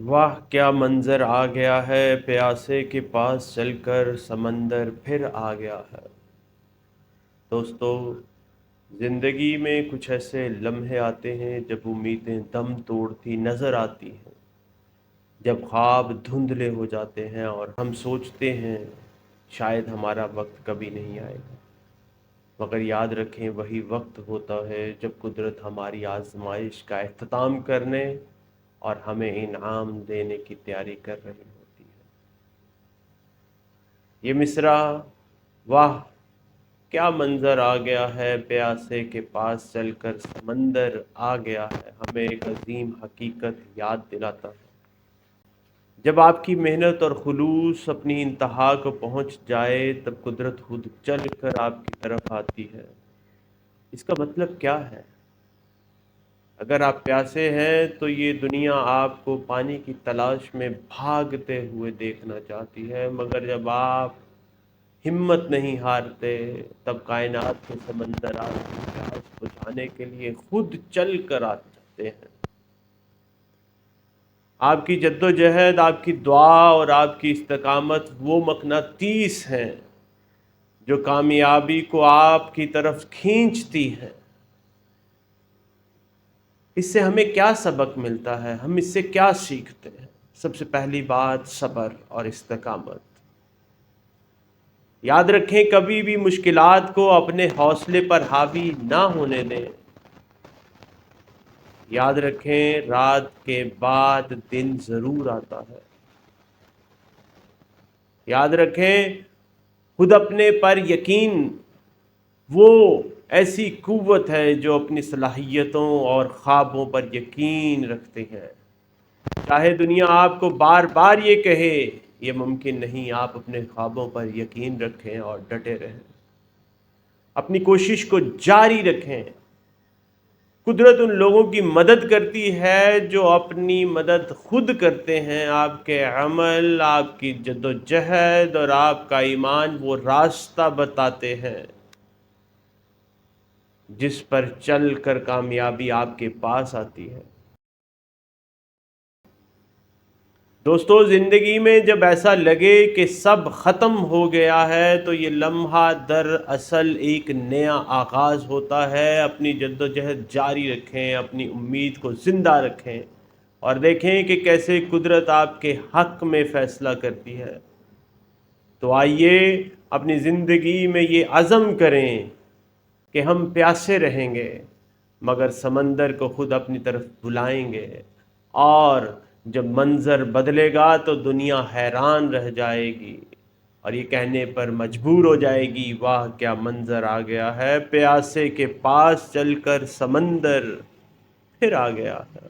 واہ کیا منظر آ گیا ہے، پیاسے کے پاس چل کر سمندر پھر آ گیا ہے۔ دوستو، زندگی میں کچھ ایسے لمحے آتے ہیں جب امیدیں دم توڑتی نظر آتی ہیں، جب خواب دھندلے ہو جاتے ہیں اور ہم سوچتے ہیں شاید ہمارا وقت کبھی نہیں آئے گا، مگر یاد رکھیں وہی وقت ہوتا ہے جب قدرت ہماری آزمائش کا اختتام کرنے اور ہمیں انعام دینے کی تیاری کر رہی ہوتی ہے۔ یہ مصرع، واہ کیا منظر آ گیا ہے، پیاسے کے پاس چل کر سمندر آ گیا ہے، ہمیں ایک عظیم حقیقت یاد دلاتا ہے۔ جب آپ کی محنت اور خلوص اپنی انتہا کو پہنچ جائے تب قدرت خود چل کر آپ کی طرف آتی ہے۔ اس کا مطلب کیا ہے؟ اگر آپ پیاسے ہیں تو یہ دنیا آپ کو پانی کی تلاش میں بھاگتے ہوئے دیکھنا چاہتی ہے، مگر جب آپ ہمت نہیں ہارتے تب کائنات کے سمندر آپ کی پیاس بجھانے کے لیے خود چل کر آتے ہیں۔ آپ کی جدوجہد، آپ کی دعا اور آپ کی استقامت وہ مقناطیس ہیں جو کامیابی کو آپ کی طرف کھینچتی ہے۔ اس سے ہمیں کیا سبق ملتا ہے؟ ہم اس سے کیا سیکھتے ہیں؟ سب سے پہلی بات، صبر اور استقامت۔ یاد رکھیں کبھی بھی مشکلات کو اپنے حوصلے پر حاوی نہ ہونے دیں۔ یاد رکھیں رات کے بعد دن ضرور آتا ہے۔ یاد رکھیں خود اپنے پر یقین وہ ایسی قوت ہے جو اپنی صلاحیتوں اور خوابوں پر یقین رکھتے ہیں۔ چاہے دنیا آپ کو بار بار یہ کہے یہ ممکن نہیں، آپ اپنے خوابوں پر یقین رکھیں اور ڈٹے رہیں، اپنی کوشش کو جاری رکھیں۔ قدرت ان لوگوں کی مدد کرتی ہے جو اپنی مدد خود کرتے ہیں۔ آپ کے عمل، آپ کی جدوجہد اور آپ کا ایمان وہ راستہ بتاتے ہیں جس پر چل کر کامیابی آپ کے پاس آتی ہے۔ دوستو، زندگی میں جب ایسا لگے کہ سب ختم ہو گیا ہے تو یہ لمحہ دراصل ایک نیا آغاز ہوتا ہے۔ اپنی جدوجہد جاری رکھیں، اپنی امید کو زندہ رکھیں اور دیکھیں کہ کیسے قدرت آپ کے حق میں فیصلہ کرتی ہے۔ تو آئیے اپنی زندگی میں یہ عزم کریں کہ ہم پیاسے رہیں گے مگر سمندر کو خود اپنی طرف بلائیں گے، اور جب منظر بدلے گا تو دنیا حیران رہ جائے گی اور یہ کہنے پر مجبور ہو جائے گی واہ کیا منظر آ گیا ہے، پیاسے کے پاس چل کر سمندر پھر آ گیا ہے۔